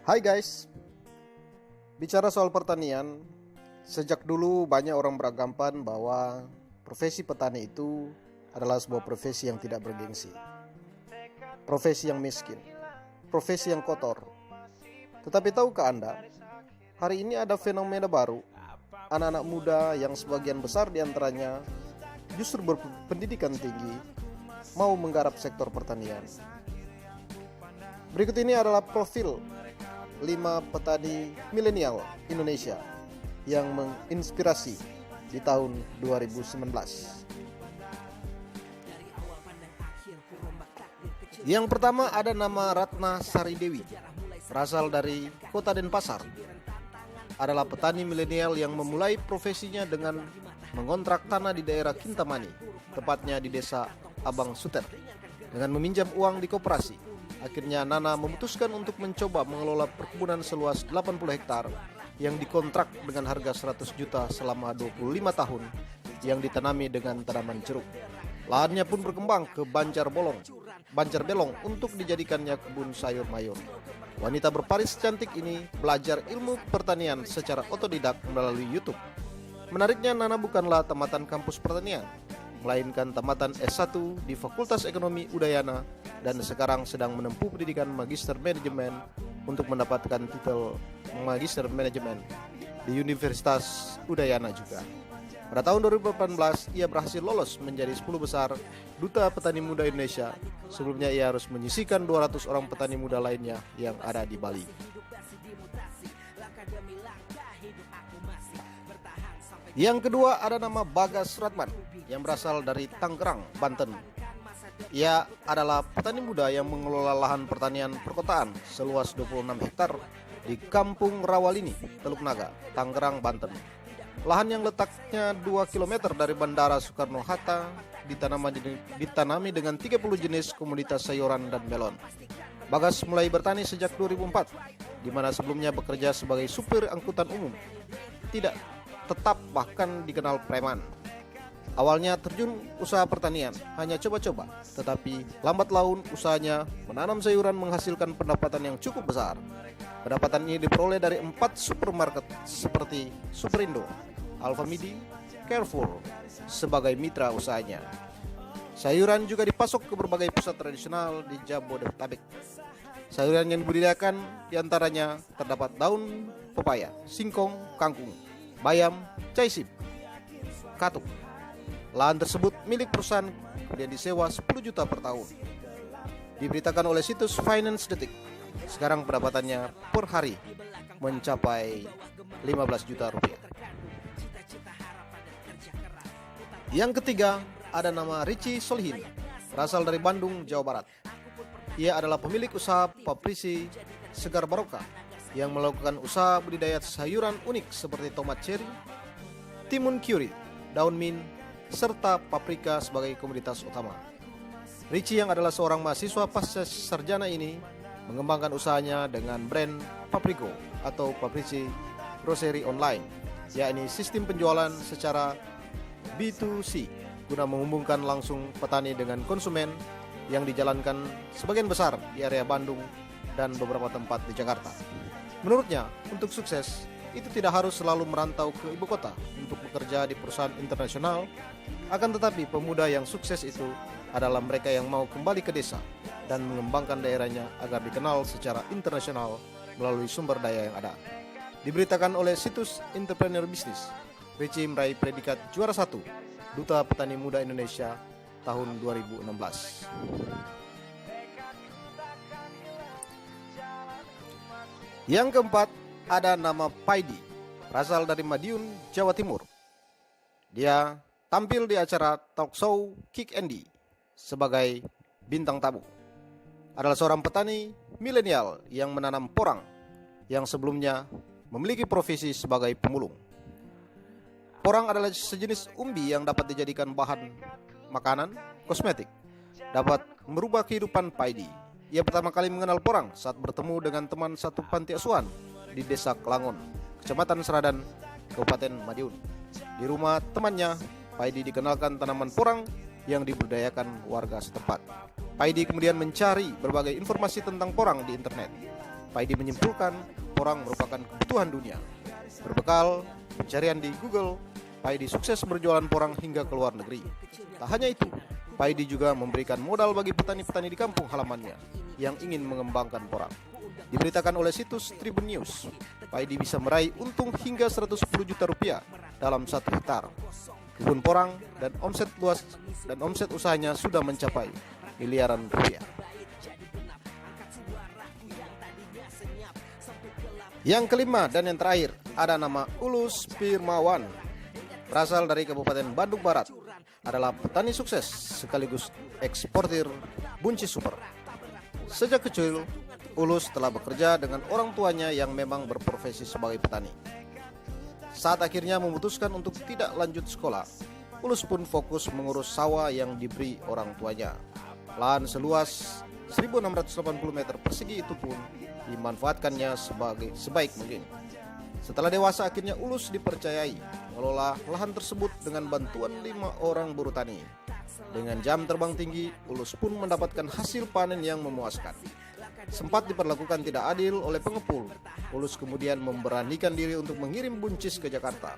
Hai guys, bicara soal pertanian, sejak dulu banyak orang beranggapan bahwa profesi petani itu adalah sebuah profesi yang tidak bergengsi, profesi yang miskin, profesi yang kotor. Tetapi tahukah Anda, hari ini ada fenomena baru, anak-anak muda yang sebagian besar diantaranya justru berpendidikan tinggi mau menggarap sektor pertanian. Berikut ini adalah profil 5 petani milenial Indonesia yang menginspirasi di tahun 2019. Yang pertama ada nama Ratna Sari Dewi, berasal dari kota Denpasar. Adalah petani milenial yang memulai profesinya dengan mengontrak tanah di daerah Kintamani, tepatnya di desa Abang Suter, dengan meminjam uang di koperasi. Akhirnya Nana memutuskan untuk mencoba mengelola perkebunan seluas 80 hektar yang dikontrak dengan harga 100 juta selama 25 tahun yang ditanami dengan tanaman jeruk. Lahannya pun berkembang ke Banjar Belong untuk dijadikannya kebun sayur mayur. Wanita berparis cantik ini belajar ilmu pertanian secara otodidak melalui YouTube. Menariknya, Nana bukanlah tamatan kampus pertanian, melainkan tamatan S1 di Fakultas Ekonomi Udayana dan sekarang sedang menempuh pendidikan Magister Manajemen untuk mendapatkan titel Magister Manajemen di Universitas Udayana juga. Pada tahun 2018, ia berhasil lolos menjadi 10 besar Duta Petani Muda Indonesia. Sebelumnya ia harus menyisihkan 200 orang petani muda lainnya yang ada di Bali. Yang kedua ada nama Bagas Suratman yang berasal dari Tangerang, Banten. Ia adalah petani muda yang mengelola lahan pertanian perkotaan seluas 26 hektar di Kampung Rawalini, Teluk Naga, Tangerang, Banten. Lahan yang letaknya 2 km dari Bandara Soekarno-Hatta ditanami dengan 30 jenis komoditas sayuran dan melon. Bagas mulai bertani sejak 2004, di mana sebelumnya bekerja sebagai supir angkutan umum. Tidak tetap bahkan dikenal preman. Awalnya terjun usaha pertanian, hanya coba-coba, tetapi lambat laun usahanya menanam sayuran menghasilkan pendapatan yang cukup besar. Pendapatan ini diperoleh dari 4 supermarket seperti Superindo, Alfamidi, Carrefour sebagai mitra usahanya. Sayuran juga dipasok ke berbagai pusat tradisional di Jabodetabek. Sayuran yang dibudidayakan diantaranya terdapat daun pepaya, singkong, kangkung, bayam, caisip, katuk. Lahan tersebut milik perusahaan kemudian disewa 10 juta per tahun. Diberitakan oleh situs Finance Detik, sekarang pendapatannya per hari mencapai 15 juta rupiah. Yang ketiga ada nama Richie Solihin, berasal dari Bandung, Jawa Barat. Ia adalah pemilik usaha pabrisi Segar Barokah yang melakukan usaha budidaya sayuran unik seperti tomat cherry, timun curry, daun mint, serta paprika sebagai komoditas utama. Richie yang adalah seorang mahasiswa pasca sarjana ini mengembangkan usahanya dengan brand Papriko atau Pabrisi Grocery Online, yakni sistem penjualan secara B2C guna menghubungkan langsung petani dengan konsumen yang dijalankan sebagian besar di area Bandung dan beberapa tempat di Jakarta. Menurutnya, untuk sukses itu tidak harus selalu merantau ke ibu kota untuk bekerja di perusahaan internasional. Akan tetapi pemuda yang sukses itu adalah mereka yang mau kembali ke desa dan mengembangkan daerahnya agar dikenal secara internasional melalui sumber daya yang ada. Diberitakan oleh situs Entrepreneur Business, Richie meraih predikat juara 1 Duta Petani Muda Indonesia tahun 2016. Yang keempat ada nama Paidi, berasal dari Madiun, Jawa Timur. Dia tampil di acara talk show Kick Andy sebagai bintang tamu. Adalah seorang petani milenial yang menanam porang yang sebelumnya memiliki profesi sebagai pemulung. Porang adalah sejenis umbi yang dapat dijadikan bahan makanan, kosmetik, dapat merubah kehidupan Paidi. Ia pertama kali mengenal porang saat bertemu dengan teman satu panti asuhan di Desa Kelangon, Kecamatan Seradan, Kabupaten Madiun. Di rumah temannya, Paidi dikenalkan tanaman porang yang dibudidayakan warga setempat. Paidi kemudian mencari berbagai informasi tentang porang di internet. Paidi menyimpulkan porang merupakan kebutuhan dunia. Berbekal pencarian di Google, Paidi sukses berjualan porang hingga ke luar negeri. Tak hanya itu, Paidi juga memberikan modal bagi petani-petani di kampung halamannya yang ingin mengembangkan porang. Diberitakan oleh situs Tribun News, Paidi bisa meraih untung hingga 110 juta rupiah dalam 1 hektar kebun porang dan omset usahanya sudah mencapai miliaran rupiah. Yang kelima dan yang terakhir ada nama Ulus Firmawan, berasal dari Kabupaten Bandung Barat, adalah petani sukses sekaligus eksportir buncis super. Sejak kecil, Ulus telah bekerja dengan orang tuanya yang memang berprofesi sebagai petani. Saat akhirnya memutuskan untuk tidak lanjut sekolah, Ulus pun fokus mengurus sawah yang diberi orang tuanya. Lahan seluas 1.680 meter persegi itu pun dimanfaatkannya sebaik mungkin. Setelah dewasa, akhirnya Ulus dipercayai mengelola lahan tersebut dengan bantuan 5 orang buruh tani. Dengan jam terbang tinggi, Ulus pun mendapatkan hasil panen yang memuaskan. Sempat diperlakukan tidak adil oleh pengepul, Ulus kemudian memberanikan diri untuk mengirim buncis ke Jakarta.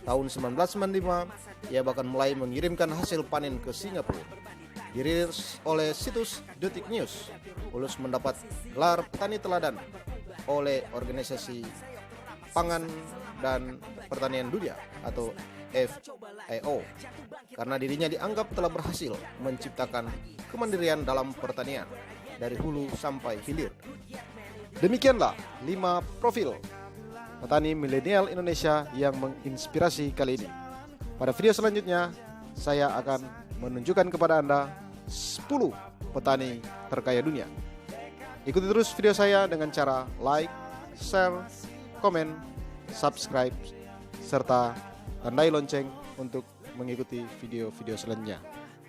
Tahun 1995, ia bahkan mulai mengirimkan hasil panen ke Singapura. Dirilis oleh situs Detik News, Ulus mendapat gelar petani teladan oleh Organisasi Pangan dan Pertanian Dunia atau FAO karena dirinya dianggap telah berhasil menciptakan kemandirian dalam pertanian dari hulu sampai hilir. Demikianlah 5 profil petani milenial Indonesia yang menginspirasi kali ini. Pada video selanjutnya, saya akan menunjukkan kepada Anda 10 petani terkaya dunia. Ikuti terus video saya dengan cara like, share, komen, subscribe, serta tandai lonceng untuk mengikuti video-video selanjutnya.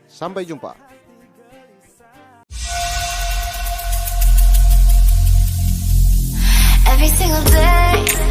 Sampai jumpa. Every single day